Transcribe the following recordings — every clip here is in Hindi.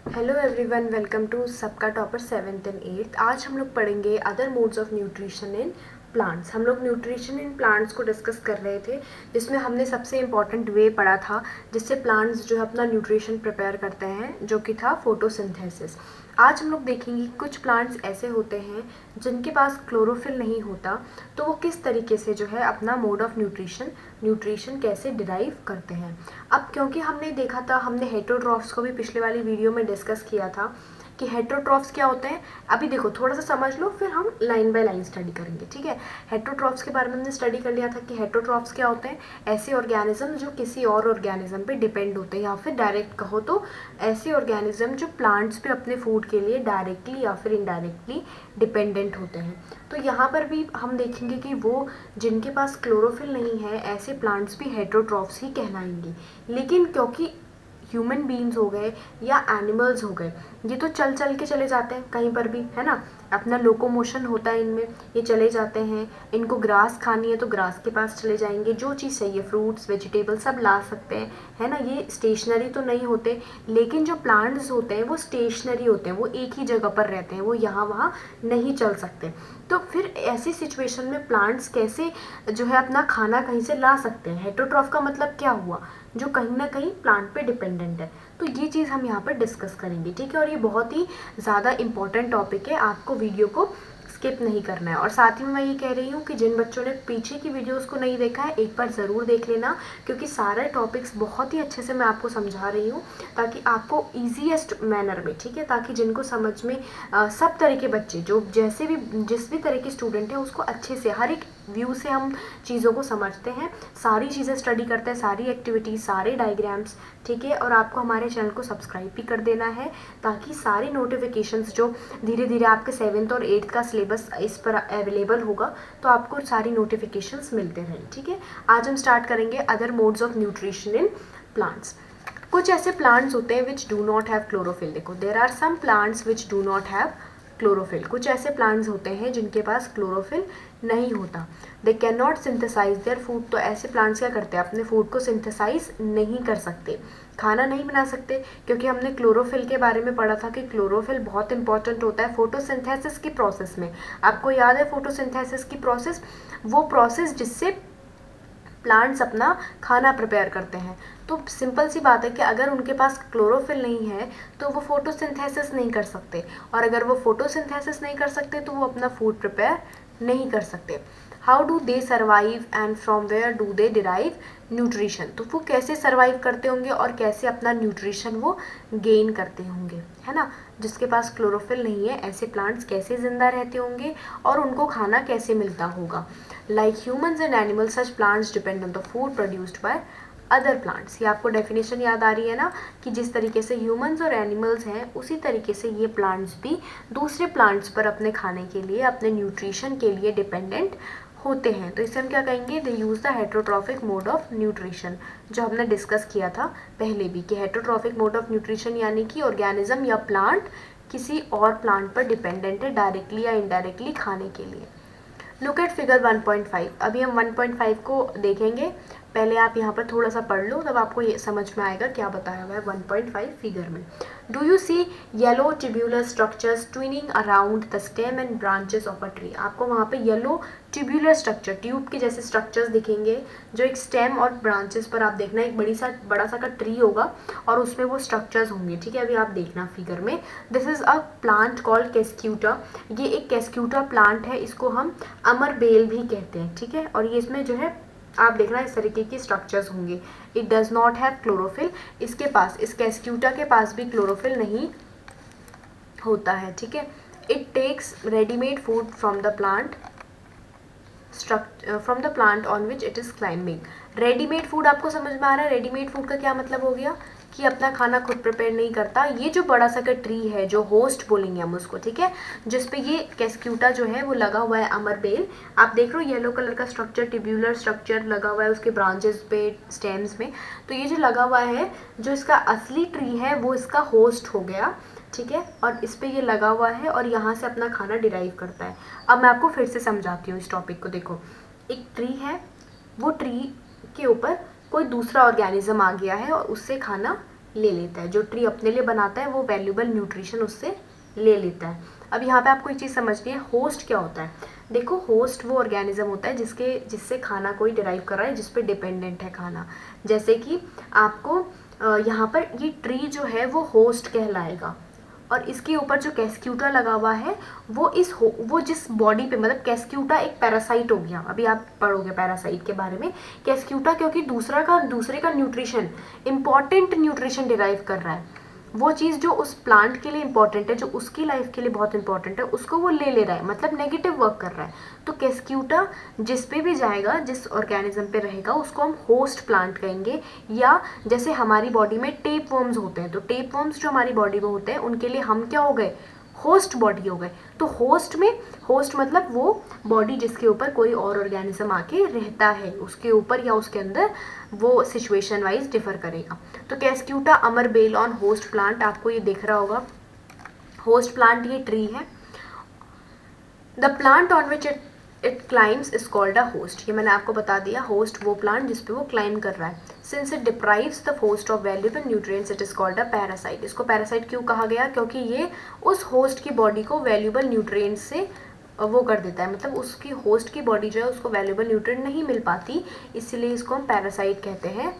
हेलो एवरीवन, वेलकम टू सबका टॉपर 7th एंड 8th। आज हम लोग पढ़ेंगे other modes of nutrition in plants. हम लोग न्यूट्रिशन इन प्लांट्स को डिस्कस कर रहे थे, जिसमें हमने सबसे इम्पॉर्टेंट वे पढ़ा था जिससे प्लांट्स जो है अपना न्यूट्रिशन प्रिपेयर करते हैं, जो कि था फोटोसिंथेसिस। आज हम लोग देखेंगे कुछ प्लांट्स ऐसे होते हैं जिनके पास क्लोरोफिल नहीं होता, तो वो किस तरीके से जो है अपना मोड ऑफ न्यूट्रिशन कैसे डिराइव करते हैं। अब क्योंकि हमने देखा था, हमने हेटरोट्रॉफ्स को भी पिछले वाली वीडियो में डिस्कस किया था कि हेटरोट्रॉफ्स क्या होते हैं। अभी देखो थोड़ा सा समझ लो, फिर हम लाइन बाय लाइन स्टडी करेंगे, ठीक है। हेटरोट्रॉफ्स के बारे में हमने स्टडी कर लिया था कि हेटरोट्रॉफ्स क्या होते हैं। ऐसे ऑर्गेनिज्म जो किसी और ऑर्गेनिज्म पे डिपेंड होते हैं, या फिर डायरेक्ट कहो तो ऐसे ऑर्गेनिज्म जो प्लांट्स पे अपने फूड के लिए डायरेक्टली या फिर इनडायरेक्टली डिपेंडेंट होते हैं। तो यहाँ पर भी हम देखेंगे कि वो जिनके पास क्लोरोफिल नहीं है, ऐसे प्लांट्स भी हेटरोट्रॉफ्स ही कहलाएंगे। लेकिन क्योंकि ह्यूमन बीइंग्स हो गए या एनिमल्स हो गए, ये तो चल चल के चले जाते हैं कहीं पर भी, है ना। अपना लोकोमोशन होता है इनमें, ये चले जाते हैं। इनको ग्रास खानी है तो ग्रास के पास चले जाएंगे, जो चीज़ चाहिए फ्रूट्स वेजिटेबल सब ला सकते हैं, है ना। ये स्टेशनरी तो नहीं होते। लेकिन जो प्लांट्स होते हैं वो स्टेशनरी होते हैं, वो एक ही जगह पर रहते हैं, वो यहाँ वहाँ नहीं चल सकते। तो फिर ऐसी सिचुएशन में प्लांट्स कैसे जो है अपना खाना कहीं से ला सकते हैं। हेटरोट्रॉफ का मतलब क्या हुआ, जो कहीं ना कहीं प्लांट पे डिपेंडेंट है। तो ये चीज़ हम यहाँ पर डिस्कस करेंगे, ठीक है। और ये बहुत ही ज़्यादा इंपॉर्टेंट टॉपिक है, आपको वीडियो को स्किप नहीं करना है। और साथ ही में मैं ये कह रही हूँ कि जिन बच्चों ने पीछे की वीडियोस को नहीं देखा है, एक बार ज़रूर देख लेना, क्योंकि सारे टॉपिक्स बहुत ही अच्छे से मैं आपको समझा रही हूँ, ताकि आपको ईजीएस्ट मैनर में, ठीक है, ताकि जिनको समझ में सब तरह के बच्चे, जो जैसे भी जिस भी तरह के स्टूडेंट है, उसको अच्छे से हर एक व्यू से हम चीज़ों को समझते हैं, सारी चीज़ें स्टडी करते हैं, सारी एक्टिविटीज़, सारे डायग्राम्स, ठीक है। और आपको हमारे चैनल को सब्सक्राइब भी कर देना है, ताकि सारी नोटिफिकेशंस जो धीरे धीरे आपके 7th और 8th का सिलेबस इस पर अवेलेबल होगा, तो आपको सारी नोटिफिकेशंस मिलते रहें, ठीक है। आज हम स्टार्ट करेंगे other modes of nutrition in plants. कुछ ऐसे प्लांट्स होते हैं which do not have chlorophyll. देखो, there are some plants which do not have chlorophyll. कुछ ऐसे प्लांट्स होते हैं जिनके पास क्लोरोफिल नहीं होता। They can not synthesize their food. तो ऐसे प्लांट्स क्या करते हैं, अपने फूड को सिंथेसाइज नहीं कर सकते, खाना नहीं बना सकते। क्योंकि हमने क्लोरोफिल के बारे में पढ़ा था कि क्लोरोफिल बहुत इंपॉर्टेंट होता है फोटोसिंथेसिस की प्रोसेस में। आपको याद है फोटोसिंथेसिस की प्रोसेस, वो प्रोसेस जिससे प्लांट्स अपना खाना प्रिपेयर करते हैं। तो सिंपल सी बात है कि अगर उनके पास क्लोरोफिल नहीं है तो वो फोटोसिंथेसिस नहीं कर सकते, और अगर वो फोटोसिंथेसिस नहीं कर सकते तो वो अपना फूड प्रिपेयर नहीं कर सकते। How do they survive and from where do they derive nutrition. तो वो कैसे सर्वाइव करते होंगे और कैसे अपना न्यूट्रिशन वो गेन करते होंगे, है ना। जिसके पास क्लोरोफिल नहीं है, ऐसे प्लांट्स कैसे जिंदा रहते होंगे और उनको खाना कैसे मिलता होगा। Like humans and animals, such plants depend on the food produced by other plants. ये आपको डेफिनेशन याद आ रही है ना, कि जिस तरीके से ह्यूमंस और एनिमल्स हैं, उसी तरीके से ये प्लांट्स भी दूसरे प्लांट्स पर अपने खाने के लिए, अपने न्यूट्रिशन के लिए डिपेंडेंट होते हैं। तो इसे हम क्या कहेंगे, they use the heterotrophic mode of nutrition, जो हमने डिस्कस किया था पहले भी, कि हेटरोट्रॉफिक मोड ऑफ न्यूट्रिशन यानी कि ऑर्गेनिज्म या प्लांट किसी और प्लांट पर डिपेंडेंट है डायरेक्टली या इनडायरेक्टली खाने के लिए। Look at figure 1.5। अभी हम 1.5 को देखेंगे। पहले आप यहाँ पर थोड़ा सा पढ़ लो, तब आपको ये समझ में आएगा क्या बताया हुआ है 1.5 फिगर में। Do you see yellow tubular structures twining around the stem and branches of a tree. आपको वहाँ पे येलो ट्यूब्यूलर स्ट्रक्चर, ट्यूब के जैसे स्ट्रक्चर्स दिखेंगे, जो एक स्टेम और ब्रांचेस पर आप देखना, एक बड़ा सा का ट्री होगा और उसमें वो स्ट्रक्चर्स होंगे, ठीक है। अभी आप देखना फिगर में, this is a plant called Cuscuta. ये एक कैस्क्यूटा प्लांट है, इसको हम अमर बेल भी कहते हैं, ठीक है। और ये इसमें जो है आप देखना इस तरीके की स्ट्रक्चर्स होंगे। It does not have chlorophyll. इसके पास, इस कैस्क्यूटा के पास भी क्लोरोफिल नहीं होता है, ठीक है। It takes readymade food from the plant on which it is climbing. Readymade food आपको समझ में आ रहा है। रेडीमेड फूड का क्या मतलब हो गया, कि अपना खाना खुद प्रिपेयर नहीं करता। ये जो बड़ा सा का ट्री है, जो होस्ट बोलेंगे हम उसको, ठीक है, जिसपे ये कैस्क्यूटा जो है वो लगा हुआ है, अमर बेल। आप देख रहे हो येलो कलर का स्ट्रक्चर, ट्यूब्यूलर स्ट्रक्चर लगा हुआ है उसके ब्रांचेस पे, स्टेम्स में। तो ये जो लगा हुआ है, जो इसका असली ट्री है, वो इसका होस्ट हो गया, ठीक है। और इस पे ये लगा हुआ है और यहाँ से अपना खाना डिराइव करता है। अब मैं आपको फिर से समझाती हूँ इस टॉपिक को। देखो, एक ट्री है, वो ट्री के ऊपर कोई दूसरा ऑर्गेनिज्म आ गया है और उससे खाना ले लेता है। जो ट्री अपने लिए बनाता है वो वैल्यूबल न्यूट्रिशन उससे ले लेता है। अब यहाँ पे आपको एक चीज़ समझनी है, होस्ट क्या होता है। देखो, होस्ट वो ऑर्गेनिज्म होता है जिससे खाना कोई डिराइव कर रहा है, जिस पे डिपेंडेंट है खाना। जैसे कि आपको यहाँ पर ये ट्री जो है वो होस्ट कहलाएगा, और इसके ऊपर जो कैस्क्यूटा लगा हुआ है वो जिस बॉडी पे, मतलब कैस्क्यूटा एक पैरासाइट हो गया। अभी आप पढ़ोगे पैरासाइट के बारे में। कैस्क्यूटा क्योंकि दूसरे का न्यूट्रिशन, इंपॉर्टेंट न्यूट्रिशन डिराइव कर रहा है, वो चीज़ जो उस प्लांट के लिए इंपॉर्टेंट है, जो उसकी लाइफ के लिए बहुत इंपॉर्टेंट है, उसको वो ले रहा है, मतलब नेगेटिव वर्क कर रहा है। तो कैस्क्यूटा जिस पे भी जाएगा, जिस ऑर्गेनिज्म पे रहेगा, उसको हम होस्ट प्लांट कहेंगे। या जैसे हमारी बॉडी में टेप वर्म्स होते हैं, तो टेप वर्म्स जो हमारी बॉडी में होते हैं उनके लिए हम क्या हो गए, होस्ट बॉडी हो गए। तो होस्ट मतलब वो बॉडी जिसके ऊपर कोई और ऑर्गेनिज्म आके रहता है, उसके ऊपर या उसके अंदर, वो सिचुएशन वाइज डिफर करेगा। तो कैस्क्यूटा अमर बेल ऑन होस्ट प्लांट, आपको ये दिख रहा होगा। होस्ट प्लांट ये ट्री है। The plant on which it climbs is called a host. ये मैंने आपको बता दिया, होस्ट वो प्लांट जिसपे वो क्लाइम कर रहा है। Since it deprives the host of valuable nutrients it is called a parasite. इसको पैरासाइट क्यों कहा गया, क्योंकि ये उस होस्ट की बॉडी को वैल्यूएबल न्यूट्रिएंट्स से वो कर देता है, मतलब उसकी होस्ट की बॉडी जो है उसको वैल्यूएबल न्यूट्रिएंट नहीं मिल पाती, इसलिए इसको हम पैरासाइट कहते हैं।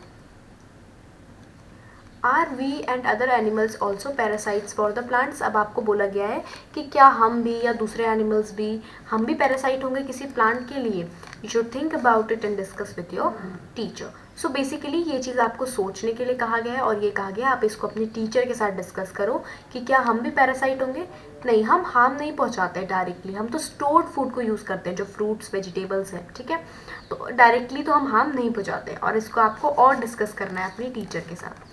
Are we and other animals also parasites for the plants. अब आपको बोला गया है कि क्या हम भी या दूसरे एनिमल्स भी, हम भी पैरासाइट होंगे किसी प्लांट के लिए। You should think about it and discuss with your teacher. So basically ये चीज़ आपको सोचने के लिए कहा गया है, और ये कहा गया आप इसको अपने टीचर के साथ डिस्कस करो कि क्या हम भी पैरासाइट होंगे। नहीं, हम हार्म नहीं पहुंचाते डायरेक्टली, हम तो स्टोर्ड फूड को यूज़ करते हैं, जो फ्रूट्स वेजिटेबल्स हैं, ठीक है। तो डायरेक्टली तो हम हार्म नहीं पहुंचाते, और इसको आपको और डिस्कस करना है अपनी टीचर के साथ।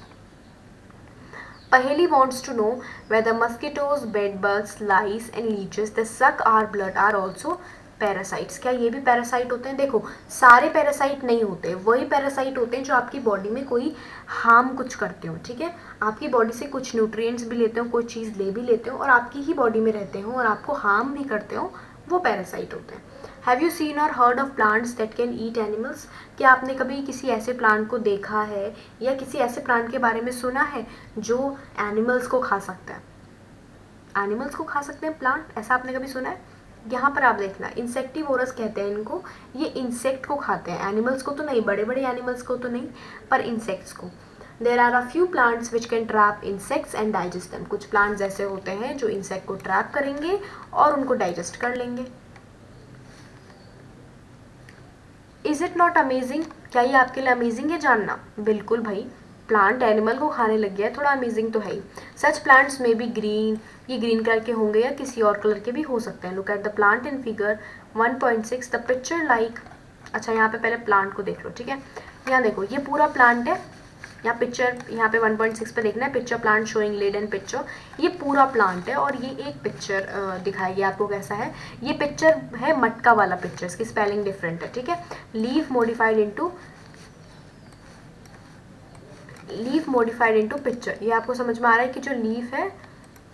Paheli wants to know whether mosquitoes, bedbugs, lice and leeches that suck our blood are also parasites. क्या ये भी पैरासाइट होते हैं? देखो, सारे पैरासाइट नहीं होते, वही पैरासाइट होते हैं जो आपकी बॉडी में कोई हार्म कुछ करते हो, ठीक है। आपकी बॉडी से कुछ न्यूट्रिएंट्स भी लेते हो, कोई चीज़ ले भी लेते हो, और आपकी ही बॉडी में रहते हो और आपको हार्म भी करते हो, वो पैरासाइट होते हैं। हैव यू सीन और heard of plants that can eat animals. क्या आपने कभी किसी ऐसे प्लांट को देखा है या किसी ऐसे प्लांट के बारे में सुना है जो एनिमल्स को खा सकता है? एनिमल्स को खा सकते हैं प्लांट, ऐसा आपने कभी सुना है? यहाँ पर आप देखना, इंसेक्टिवोरस कहते हैं इनको। ये इंसेक्ट को खाते हैं, एनिमल्स को तो नहीं, बड़े बड़े एनिमल्स को तो नहीं, पर इंसेक्ट्स को। There are a few plants which can trap insects and digest them. कुछ प्लांट्स ऐसे होते हैं जो इंसेक्ट को ट्रैप करेंगे और उनको डाइजेस्ट कर लेंगे। Is it not amazing? क्या ये आपके लिए अमेजिंग है जानना? बिल्कुल भाई, प्लांट एनिमल को खाने लग गया है, थोड़ा अमेजिंग तो है ही। सच प्लांट्स में बी ग्रीन, ये ग्रीन कलर के होंगे या किसी और कलर के भी हो सकते हैं। Look at the plant in figure 1.6 the picture like. अच्छा, यहाँ पे पहले प्लांट को देख लो, ठीक है। यहाँ देखो, ये पूरा प्लांट है, यहाँ पिक्चर, यहाँ पे 1.6 पे देखना है, pitcher plant showing lead and picture. ये पूरा प्लांट है और ये एक पिक्चर दिखाएगी आपको कैसा है। ये पिक्चर है मटका वाला पिक्चर, इसकी स्पेलिंग डिफरेंट है, ठीक है। Leaf modified into picture. ये आपको समझ में आ रहा है कि जो लीफ है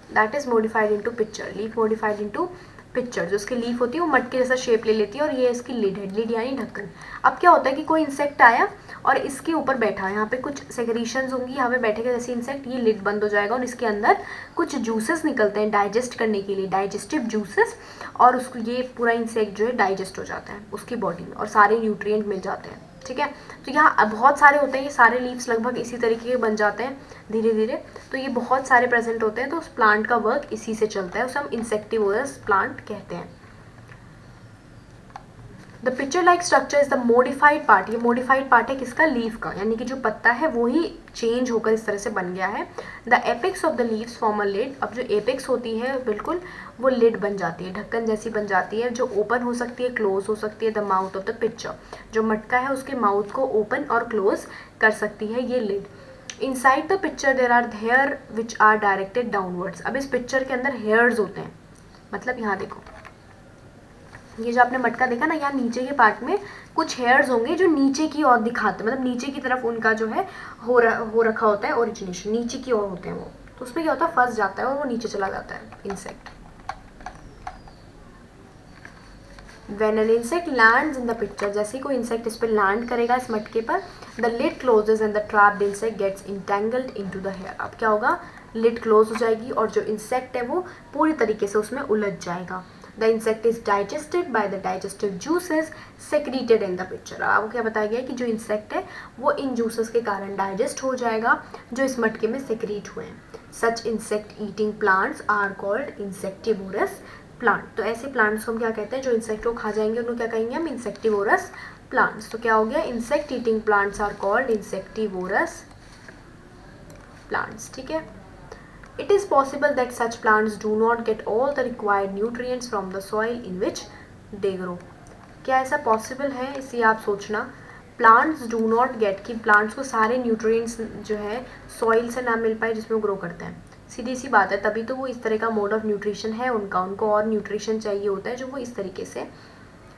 that is modified into picture. Leaf modified into picture, जो उसकी लीफ होती है वो मटके जैसा शेप ले लेती है, और ये इसकी लिड है, लिड यानी ढक्कन। अब क्या होता है कि कोई इंसेक्ट आया और इसके ऊपर बैठा, यहाँ पे कुछ सेक्रीशंस होंगी, यहाँ पे बैठेगा जैसे इंसेक्ट, ये लिड बंद हो जाएगा और इसके अंदर कुछ जूसेस निकलते हैं डाइजेस्ट करने के लिए, डाइजेस्टिव जूसेस, और उसको ये पूरा इंसेक्ट जो है डाइजेस्ट हो जाता है उसकी बॉडी में और सारे न्यूट्रिएंट मिल जाते हैं, ठीक है। तो यहाँ बहुत सारे होते हैं, ये सारे लीव्स लगभग इसी तरीके के बन जाते हैं धीरे धीरे। तो ये बहुत सारे प्रेजेंट होते हैं, तो उस प्लांट का वर्क इसी से चलता है, उसे हम इंसेक्टिवोरस प्लांट कहते हैं। The picture like structure is the modified part. ये मोडिफाइड पार्ट है किसका? लीफ का, यानी कि जो पत्ता है वो ही चेंज होकर इस तरह से बन गया है। The apex of the leaves form a lid. अब जो एपेक्स होती है बिल्कुल वो लिड बन जाती है, ढक्कन जैसी बन जाती है, जो ओपन हो सकती है, क्लोज हो सकती है। The mouth of the picture, जो मटका है उसके माउथ को ओपन और क्लोज कर सकती है ये lid. Inside the picture there are hair which are directed downwards. अब इस पिक्चर के अंदर हेयर्स होते हैं, मतलब यहाँ देखो, ये जो आपने मटका देखा ना, यहाँ नीचे के पार्ट में कुछ हेयर्स होंगे जो नीचे की ओर दिखाते हैं, मतलब नीचे की तरफ उनका जो है हो रखा होता है, ओरिजिनेशन नीचे की ओर होते हैं वो। तो उसमें क्या होता है, फंस जाता है और वो नीचे चला जाता है insect. When an insect lands in the picture, जैसे ही कोई इंसेक्ट इस पर लैंड करेगा इस मटके पर, the lid closes and the trapped insect gets entangled into the hair. अब क्या होगा, लिड क्लोज हो जाएगी और जो इंसेक्ट है वो पूरी तरीके से उसमें उलझ जाएगा। The insect is digested by the digestive juices secreted in the picture. आपको क्या बताया गया कि जो इंसेक्ट है वो इन जूसेस के कारण डाइजेस्ट हो जाएगा जो इस मटके में सेक्रीट हुए हैं। Such insect eating plants are called insectivorous plant. तो ऐसे प्लांट्स को हम क्या कहते हैं, जो इंसेक्ट को खा जाएंगे उनको क्या कहेंगे हम, इंसेक्टिवोरस प्लांट्स। तो क्या हो गया, insect eating plants are called insectivorous plants. ठीक है। It is possible that such plants do not get all the required nutrients from the soil in which they grow। क्या ऐसा पॉसिबल है, इसी आप सोचना। प्लांट्स डू नॉट गेट, कि प्लांट्स को सारे न्यूट्रिएंट्स जो है सॉइल से ना मिल पाए जिसमें वो ग्रो करते हैं। सीधी सी बात है, तभी तो वो इस तरह का मोड ऑफ न्यूट्रिशन है उनका, उनको और न्यूट्रिशन चाहिए होता है जो वो इस तरीके से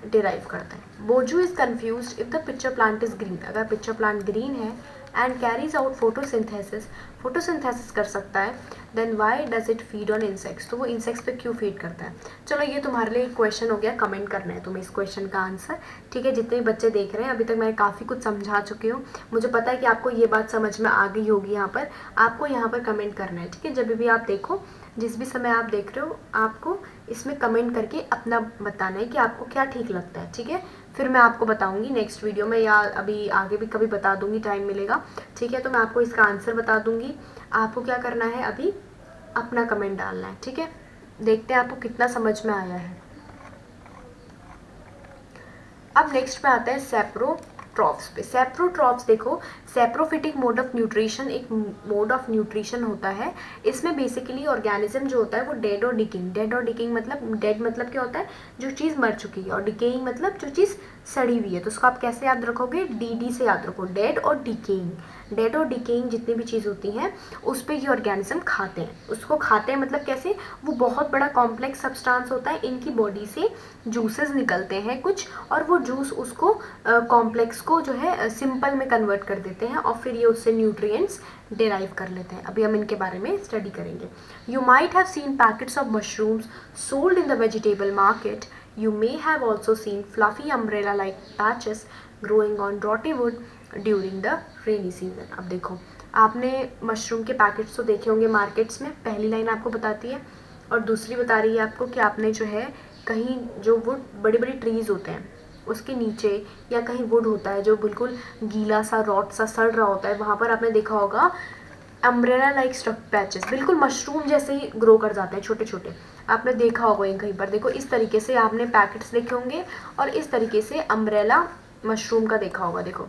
डिराइव करते हैं। Boojho is confused if the picture plant is green. अगर पिक्चर प्लांट ग्रीन है and carries out photosynthesis, photosynthesis कर सकता है, then why does it feed on insects. तो वो इंसेक्ट्स पे क्यों फीड करता है। चलो ये तुम्हारे लिए एक क्वेश्चन हो गया, कमेंट करना है तुम्हें इस क्वेश्चन का आंसर। ठीक है, जितने भी बच्चे देख रहे हैं अभी तक मैं काफ़ी कुछ समझा चुकी हूँ, मुझे पता है कि आपको ये बात समझ में आ गई होगी। यहाँ पर आपको यहाँ पर कमेंट करना है। ठीक है, जब भी आप देखो, जिस भी समय आप देख रहे हो, आपको इसमें कमेंट करके अपना बताना है कि आपको क्या ठीक लगता है। ठीक है, फिर मैं आपको बताऊंगी नेक्स्ट वीडियो में या अभी आगे भी कभी बता दूंगी, टाइम मिलेगा। ठीक है, तो मैं आपको इसका आंसर बता दूंगी। आपको क्या करना है, अभी अपना कमेंट डालना है। ठीक है, देखते हैं आपको कितना समझ में आया है। अब नेक्स्ट में आता है सेप्रोट्रॉप्स पे। सेप्रोट्रॉप्स देखो, सेप्रोफिटिक मोड ऑफ न्यूट्रिशन एक मोड ऑफ न्यूट्रिशन होता है। इसमें बेसिकली ऑर्गेनिज्म जो होता है वो डेड और डिकेइंग, डेड और डिकेइंग मतलब, डेड मतलब क्या होता है, जो चीज़ मर चुकी है, और डिकेइंग मतलब जो चीज़ सड़ी हुई है। तो उसको आप कैसे याद रखोगे, डी से याद रखो, डेड और डिकेइंग। डेड और डिकेइंग जितनी भी चीज़ होती हैं उस पर ये ऑर्गेनिज्म खाते हैं। उसको खाते हैं मतलब कैसे, वो बहुत बड़ा कॉम्प्लेक्स सब्सटेंस होता है, इनकी बॉडी से जूसेस निकलते हैं कुछ, और वो जूस उसको कॉम्प्लेक्स को जो है सिंपल में कन्वर्ट कर देते हैं और फिर ये उससे न्यूट्रिएंट्स डिराइव कर लेते हैं। अभी हम इनके बारे में स्टडी करेंगे। You might have seen packets of mushrooms sold in the vegetable market. You may have also seen fluffy umbrella-like patches growing on rotty wood during the rainy season। अब देखो, आपने मशरूम के पैकेट्स तो देखे होंगे मार्केट्स में, पहली लाइन आपको बताती है, और दूसरी बता रही है आपको कि आपने जो है कहीं जो वुड, बड़ी बड़ी ट्रीज़ होते हैं उसके नीचे, या कहीं वुड होता है जो बिल्कुल गीला सा रॉट सा सड़ रहा होता है, वहाँ पर आपने देखा होगा अम्ब्रेला लाइक स्टफ पैचेस, बिल्कुल मशरूम जैसे ही ग्रो कर जाते हैं छोटे छोटे। आपने देखा होगा ये कहीं पर, देखो इस तरीके से आपने पैकेट्स देखे होंगे और इस तरीके से अम्ब्रेला मशरूम का देखा होगा। देखो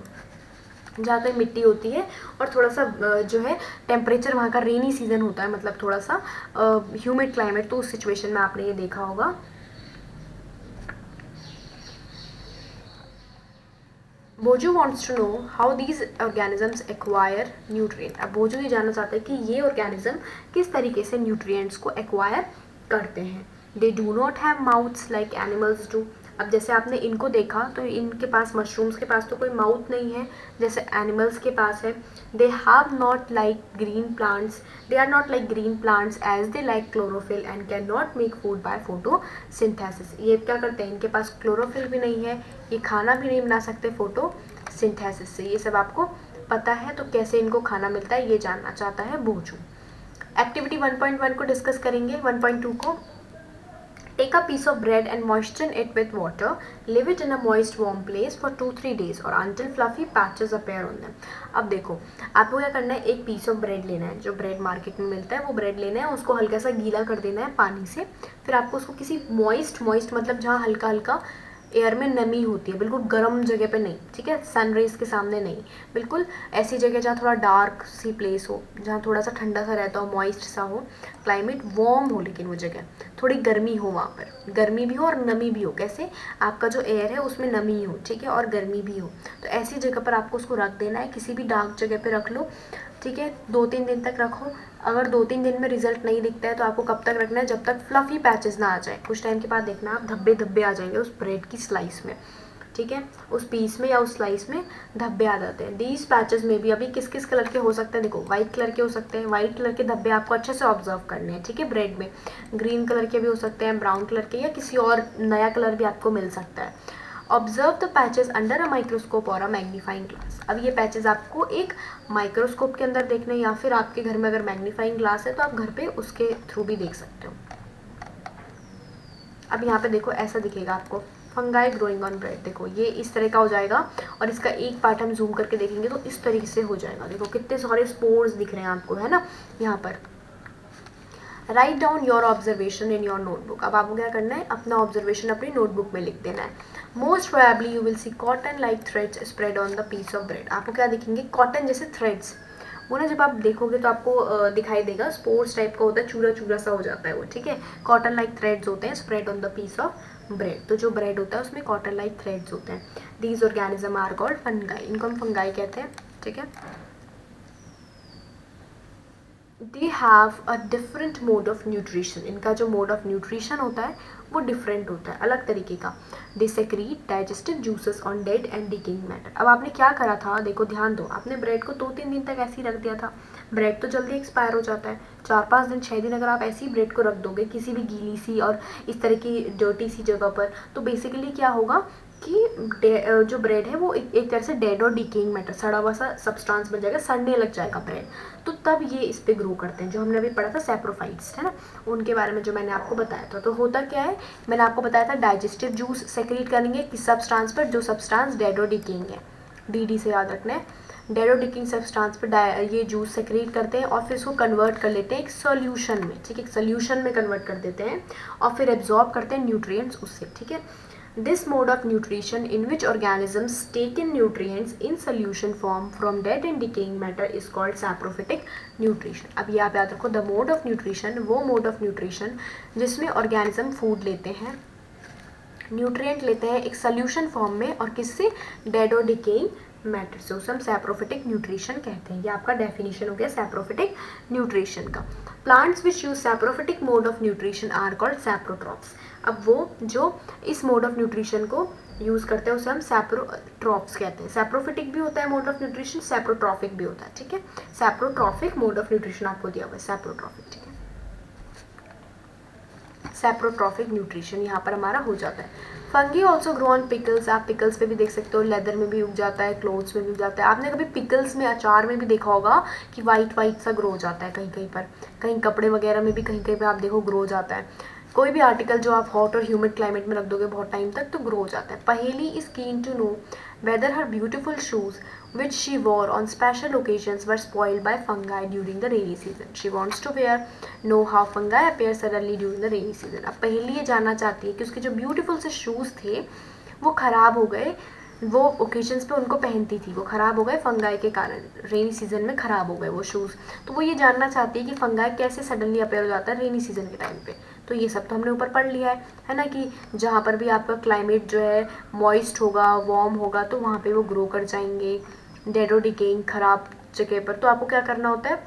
जहाँ तक मिट्टी होती है और थोड़ा सा जो है टेम्परेचर वहाँ का रेनी सीजन होता है, मतलब थोड़ा सा ह्यूमिड क्लाइमेट, तो उस सिचुएशन में आपने ये देखा होगा। Boojho wants to know how these organisms acquire nutrient. अब बोजू ये जानना चाहते हैं कि ये ऑर्गेनिज्म किस तरीके से न्यूट्रिएंट्स को एक्वायर करते हैं। They do not have mouths like animals do. अब जैसे आपने इनको देखा तो इनके पास, मशरूम्स के पास तो कोई माउथ नहीं है जैसे एनिमल्स के पास है। They have not like green plants, they are not like green plants as they like chlorophyll and can not make food by photosynthesis. ये क्या करते हैं, इनके पास क्लोरोफिल भी नहीं है, ये खाना भी नहीं बना सकते फोटोसिंथेसिस से। ये सब आपको पता है, तो कैसे इनको खाना मिलता है ये जानना चाहता है बोजू। एक्टिविटी 1.1 को डिस्कस करेंगे। 1.2 को, take a piece of bread and moisture it with water, leave it in a moist warm place for 2-3 days और until fluffy patches appear on them. अब देखो, आपको क्या करना है, एक पीस ऑफ ब्रेड लेना है, जो ब्रेड मार्केट में मिलता है वो ब्रेड लेना है, उसको हल्का सा गीला कर देना है पानी से। फिर आपको उसको किसी मॉइस्ट मतलब जहाँ हल्का हल्का एयर में नमी होती है, बिल्कुल गर्म जगह पे नहीं, ठीक है, सन रेज के सामने नहीं, बिल्कुल ऐसी जगह जहाँ थोड़ा डार्क सी प्लेस हो, जहाँ थोड़ा सा ठंडा सा रहता हो, मॉइस्ट सा हो, क्लाइमेट वार्म हो, लेकिन वो जगह थोड़ी गर्मी हो, वहाँ पर गर्मी भी हो और नमी भी हो। कैसे, आपका जो एयर है उसमें नमी हो, ठीक है, और गर्मी भी हो, तो ऐसी जगह पर आपको उसको रख देना है। किसी भी डार्क जगह पर रख लो, ठीक है, 2-3 दिन तक रखो। अगर 2-3 दिन में रिजल्ट नहीं दिखता है तो आपको कब तक रखना है, जब तक फ्लफी पैचेस ना आ जाए। कुछ टाइम के बाद देखना आप धब्बे धब्बे आ जाएंगे उस ब्रेड की स्लाइस में, ठीक है, उस पीस में या उस स्लाइस में धब्बे आ जाते हैं। दीज पैचेस में भी अभी किस किस कलर के हो सकते हैं, देखो वाइट कलर के हो सकते हैं, वाइट कलर के धब्बे आपको अच्छे से ऑब्जर्व करने हैं, ठीक है, ब्रेड में। ग्रीन कलर के भी हो सकते हैं, ब्राउन कलर के, या किसी और नया कलर भी आपको मिल सकता है। Observe the patches under a microscope और अ मैग्नीफाइंग ग्लास। अब ये पैचेस आपको एक माइक्रोस्कोप के अंदर देखने, या फिर आपके घर में अगर मैग्नीफाइंग ग्लास है तो आप घर पे उसके थ्रू भी देख सकते हो। अब यहाँ पे देखो ऐसा दिखेगा आपको, फंगाई ग्रोइंग ऑन ब्रेड। देखो ये इस तरह का हो जाएगा, और इसका एक पार्ट हम जूम करके देखेंगे तो इस तरीके से हो जाएगा। देखो कितने सारे स्पोर्स दिख रहे हैं आपको, है ना, यहाँ पर। Write down your observation in your notebook. अब आपको क्या करना है, अपना ऑब्जर्वेशन अपनी नोटबुक में लिख देना है। Most probably you will see cotton like threads spread on the piece of bread. आपको क्या दिखेंगे, कॉटन जैसे थ्रेड्स, वो ना जब आप देखोगे तो आपको दिखाई देगा, स्पोर्स टाइप का होता है, चूरा चूरा सा हो जाता है वो, ठीक है। कॉटन लाइक थ्रेड्स होते हैं spread on the piece of bread. तो जो ब्रेड होता है उसमें कॉटन लाइक थ्रेड्स होते हैं। These organism are called fungi. इनको हम फंगाई कहते हैं, ठीक है। They have a different mode of nutrition. इनका जो मोड ऑफ न्यूट्रिशन होता है वो डिफरेंट होता है, अलग तरीके का। They secrete digestive juices on dead and decaying matter. अब आपने क्या करा था, देखो ध्यान दो, आपने ब्रेड को 2-3 दिन तक ऐसे ही रख दिया था। ब्रेड तो जल्दी एक्सपायर हो जाता है, 4-5 दिन 6 दिन अगर आप ऐसे ही ब्रेड को रख दोगे किसी भी गीली सी और इस तरह की डर्टी सी जगह पर, तो बेसिकली क्या होगा कि जो ब्रेड है वो एक तरह से डेड और डिकेइंग मैटर, सड़ा हुआ सा सब्सटेंस बन जाएगा, सड़ने लग जाएगा ब्रेड। तो तब ये इस पे ग्रो करते हैं, जो हमने अभी पढ़ा था सैप्रोफाइट्स, है ना, उनके बारे में जो मैंने आपको बताया था। तो होता क्या है, मैंने आपको बताया था डाइजेस्टिव जूस सेक्रेट करेंगे किस सब्सटेंस पर, जो सब्सटेंस डेड और डिकेइंग है। डी से याद रखना है, डेड और डिकेइंग सब्सटेंस पर ये जूस सेक्रेट करते हैं, और फिर इसको कन्वर्ट कर लेते हैं एक सोल्यूशन में, ठीक है, एक सोल्यूशन में कन्वर्ट कर देते हैं, और फिर एब्जॉर्ब करते हैं न्यूट्रिएंट्स उससे, ठीक है। This mode of nutrition in which organisms take in nutrients in solution form from dead and decaying matter is called saprophytic nutrition. अब ये आप याद रखो, the mode of nutrition, वो mode of nutrition जिसमें organism food लेते हैं, न्यूट्रिएंट लेते हैं एक सोल्यूशन फॉर्म में, और किससे, डेड और डिकेइंग मैटर से, उसे हम सैप्रोफिटिक न्यूट्रिशन कहते हैं। ये आपका डेफिनेशन हो गया सैप्रोफिटिक न्यूट्रिशन का। Plants which use saprophytic mode of nutrition are called saprotrophs. अब वो जो इस मोड ऑफ न्यूट्रिशन को यूज़ करते हैं उसे हम सैप्रोट्रॉप्स कहते हैं। सैप्रोफिटिक भी होता है मोड ऑफ न्यूट्रिशन, सैप्रोट्रॉफिक भी होता है, ठीक है। सैप्रोट्रॉफिक मोड ऑफ न्यूट्रिशन आपको दिया हुआ है, सैप्रोट्रॉफिक, ठीक है। सैप्रोट्रॉफिक न्यूट्रिशन यहाँ पर हमारा हो जाता है। Fungi also grow on pickles. आप पिकल्स पे भी देख सकते हो, लेदर में भी उग जाता है, क्लोथ्स में भी उग जाता है। आपने कभी पिकल्स में, अचार में भी देखा होगा कि वाइट वाइट सा ग्रो हो जाता है कहीं कहीं पर, कहीं कपड़े वगैरह में भी कहीं कहीं पर आप देखो ग्रो हो जाता है। कोई भी आर्टिकल जो आप हॉट और ह्यूमिड क्लाइमेट में रख दोगे बहुत टाइम तक तो ग्रो हो जाता है। Paheli is keen to know whether her beautiful shoes which she wore on special occasions were spoiled by fungi during the rainy season. She wants to know how fungi appear suddenly during the rainy season. अब पहली ये जानना चाहती है कि उसके जो ब्यूटीफुल से शूज़ थे वो ख़राब हो गए, वो ओकेजन्स पे उनको पहनती थी, वो ख़राब हो गए फंगाई के कारण, रेनी सीजन में ख़राब हो गए वो शूज़। तो वो ये जानना चाहती है कि फंगाई कैसे सडनली अपेयर हो जाता है रेनी सीजन के टाइम पे। तो ये सब तो हमने ऊपर पढ़ लिया है ना, कि जहाँ पर भी आपका क्लाइमेट जो है मॉइस्ट होगा, वार्म होगा, तो वहाँ पे वो ग्रो कर जाएंगे। डेड और डिकेइंग ख़राब जगह पर तो आपको क्या करना होता है,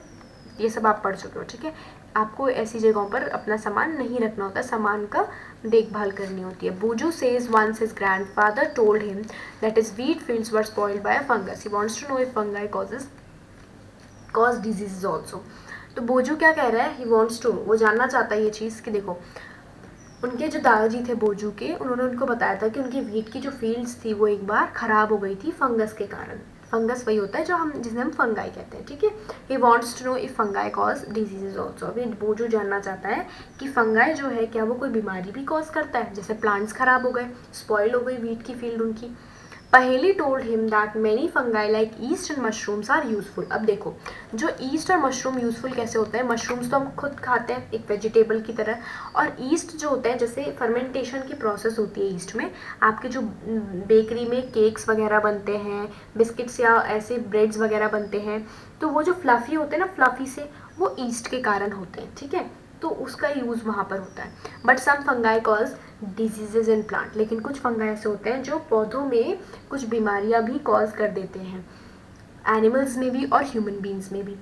ये सब आप पढ़ चुके हो, ठीक है। आपको ऐसी जगहों पर अपना सामान नहीं रखना होता, सामान का देखभाल करनी होती है। Boojho says once his grandfather told him that his wheat fields were spoiled by a fungus. He wants to know if fungi cause diseases also. तो बोजू क्या कह रहा है, ही वॉन्ट्स टू, वो जानना चाहता है ये चीज़ कि देखो उनके जो दादाजी थे बोजू के, उन्होंने उनको बताया था कि उनकी वीट की जो फील्ड्स थी वो एक बार ख़राब हो गई थी फंगस के कारण। फंगस वही होता है जो हम जिसे हम फंगाई कहते हैं, ठीक है। He wants to know if fungi cause diseases also. अभी बोजू जानना चाहता है कि फंगाई जो है क्या वो कोई बीमारी भी कॉज करता है, जैसे प्लांट्स ख़राब हो गए, स्पॉइल हो गई वीट की फील्ड उनकी। पहेली told him that many fungi like yeast and mushrooms are useful. अब देखो जो ईस्ट और मशरूम यूजफुल कैसे होते हैं, मशरूम्स तो हम खुद खाते हैं एक वेजिटेबल की तरह, और ईस्ट जो होता है जैसे फर्मेंटेशन की प्रोसेस होती है ईस्ट में, आपके जो बेकरी में केक्स वगैरह बनते हैं, बिस्किट्स या ऐसे ब्रेड्स वगैरह बनते हैं, तो वो जो फ्लफ़ी होते हैं ना, फ्लफ़ी से, वो ईस्ट के कारण होते हैं, ठीक है। तो उसका यूज़ वहाँ पर होता है। But some fungi cause diseases in plant, लेकिन कुछ फंगाई ऐसे होते हैं जो पौधों में कुछ बीमारियाँ भी कॉज कर देते हैं, एनिमल्स में भी और ह्यूमन बींग्स में भी।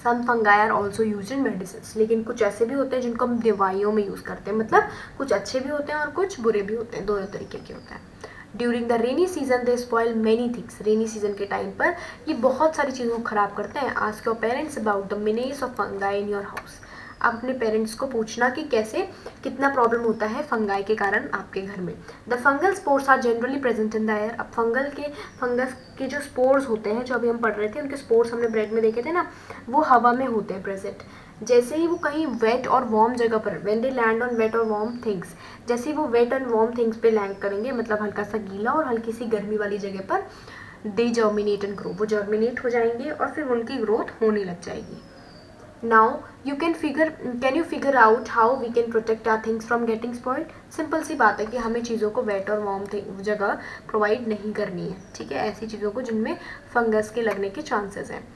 Some fungi are also use in medicine, लेकिन कुछ ऐसे भी होते हैं जिनको हम दवाइयों में यूज़ करते हैं, मतलब कुछ अच्छे भी होते हैं और कुछ बुरे भी होते हैं, दोनों तरीके के होते हैं। During the rainy season they spoil many things. Rainy season के टाइम पर ये बहुत सारी चीज़ों को ख़राब करते हैं। Ask your parents about the menace of fungi in your house. आप अपने पेरेंट्स को पूछना कि कैसे कितना प्रॉब्लम होता है फंगाई के कारण आपके घर में। The fungal spores are generally present in the air. अब फंगस के जो स्पोर्स होते हैं, जो अभी हम पढ़ रहे थे, उनके स्पोर्स हमने ब्रेड में देखे थे ना, वो हवा में होते हैं प्रेजेंट। जैसे ही वो कहीं वेट और वार्म जगह पर, when they land on wet और वार्म थिंग्स, जैसे ही वो वेट एंड वार्म थिंग्स पे लैंड करेंगे, मतलब हल्का सा गीला और हल्की सी गर्मी वाली जगह पर, दे जर्मिनेट एंड ग्रो, वो जर्मिनेट हो जाएंगे और फिर उनकी ग्रोथ होने लग जाएगी। Now can you figure out how we can protect our things from getting spoiled? Simple सी बात है कि हमें चीज़ों को वेट और वार्म जगह प्रोवाइड नहीं करनी है, ठीक है, ऐसी चीज़ों को जिनमें फंगस के लगने के चांसेस हैं।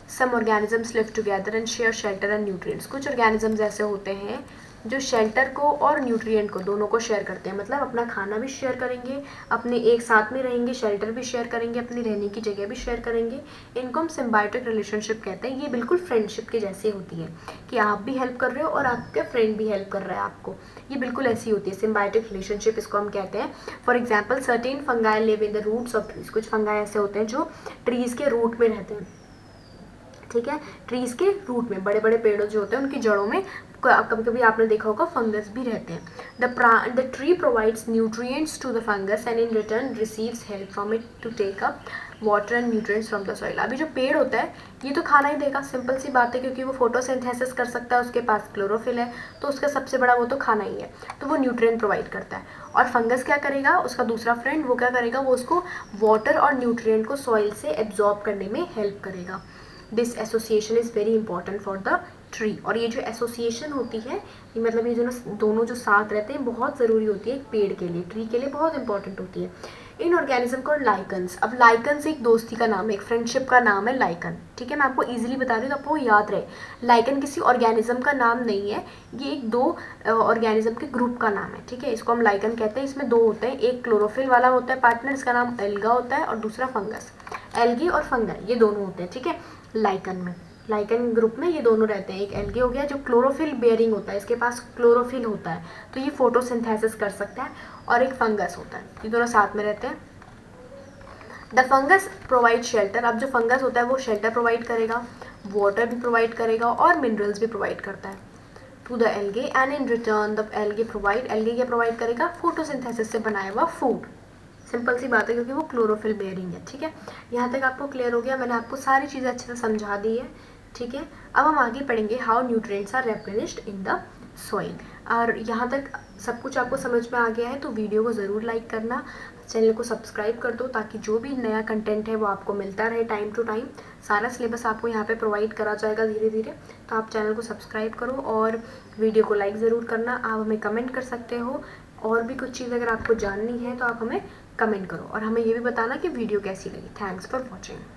Some organisms live together and share shelter and nutrients. कुछ ऑर्गेनिजम्स ऐसे होते हैं जो शेल्टर को और न्यूट्रिएंट को दोनों को शेयर करते हैं, मतलब अपना खाना भी शेयर करेंगे, अपने एक साथ में रहेंगे, शेल्टर भी शेयर करेंगे, अपनी रहने की जगह भी शेयर करेंगे। इनको हम सिम्बायोटिक रिलेशनशिप कहते हैं। ये बिल्कुल फ्रेंडशिप के जैसी होती है कि आप भी हेल्प कर रहे हो और आपका फ्रेंड भी हेल्प कर रहा है आपको, ये बिल्कुल ऐसी होती है सिम्बायोटिक रिलेशनशिप, इसको हम कहते हैं। For example certain fungi live in the roots of trees. कुछ फंगाई ऐसे होते हैं जो ट्रीज के रूट में रहते हैं, ठीक है, ट्रीज के रूट में, बड़े बड़े पेड़ों जो होते हैं उनकी जड़ों में कभी कभी आपने देखा होगा फंगस भी रहते हैं। The tree provides nutrients to the fungus and in return receives help from it to take up water and nutrients from the soil. अभी जो पेड़ होता है ये तो खाना ही देगा, सिंपल सी बात है, क्योंकि वो फोटोसिंथेसिस कर सकता है, उसके पास क्लोरोफिल है, तो उसका सबसे बड़ा वो तो खाना ही है, तो वो न्यूट्रिएंट प्रोवाइड करता है। और फंगस क्या करेगा, उसका दूसरा फ्रेंड, वो क्या करेगा, वो उसको वाटर और न्यूट्रिएंट को सॉइल से एब्जॉर्ब करने में हेल्प करेगा। This association is very important for the tree. और ये जो एसोसिएशन होती है, ये मतलब ये जो दोनों जो साथ रहते हैं, बहुत ज़रूरी होती है एक पेड़ के लिए, ट्री के लिए बहुत इंपॉर्टेंट होती है। इन ऑर्गेनिज्म को लाइकन्स। अब लाइकन्स एक दोस्ती का नाम है, एक फ्रेंडशिप का नाम है लाइकन, ठीक है, मैं आपको इजीली बता रही हूँ तो आपको याद रहे। लाइकन किसी ऑर्गेनिज्म का नाम नहीं है, ये एक दो ऑर्गेनिज्म के ग्रुप का नाम है, ठीक है, इसको हम लाइकन कहते हैं। इसमें दो होते हैं, एक क्लोरोफिल वाला होता है पार्टनर, इसका नाम एल्गा होता है, और दूसरा फंगस। एल्गी और फंगस ये दोनों होते हैं, ठीक है, लाइकन में, लाइकन ग्रुप में ये दोनों रहते हैं। एक एल्गी हो गया जो क्लोरोफिल बेयरिंग होता है, इसके पास क्लोरोफिल होता है तो ये फोटोसिंथेसिस कर सकता है, और एक फंगस होता है, ये दोनों साथ में रहते हैं। The fungus provide shelter. अब जो फंगस होता है वो शेल्टर प्रोवाइड करेगा, वाटर भी प्रोवाइड करेगा और मिनरल्स भी प्रोवाइड करता है to the algae, and in return the algae क्या प्रोवाइड करेगा, फोटोसिंथेसिस से बनाया हुआ फूड। सिंपल सी बात है क्योंकि वो क्लोरोफिल बेयरिंग है, ठीक है। यहाँ तक आपको क्लियर हो गया, मैंने आपको सारी चीज़ें अच्छे से समझा दी है, ठीक है। अब हम आगे पढ़ेंगे how nutrients are replenished in the soil. और यहाँ तक सब कुछ आपको समझ में आ गया है तो वीडियो को ज़रूर लाइक करना, चैनल को सब्सक्राइब कर दो ताकि जो भी नया कंटेंट है वो आपको मिलता रहे टाइम टू टाइम। सारा सिलेबस आपको यहाँ पे प्रोवाइड करा जाएगा धीरे धीरे, तो आप चैनल को सब्सक्राइब करो और वीडियो को लाइक ज़रूर करना। आप हमें कमेंट कर सकते हो, और भी कुछ चीज़ अगर आपको जाननी है तो आप हमें कमेंट करो, और हमें ये भी बताना कि वीडियो कैसी लगी। Thanks for watching.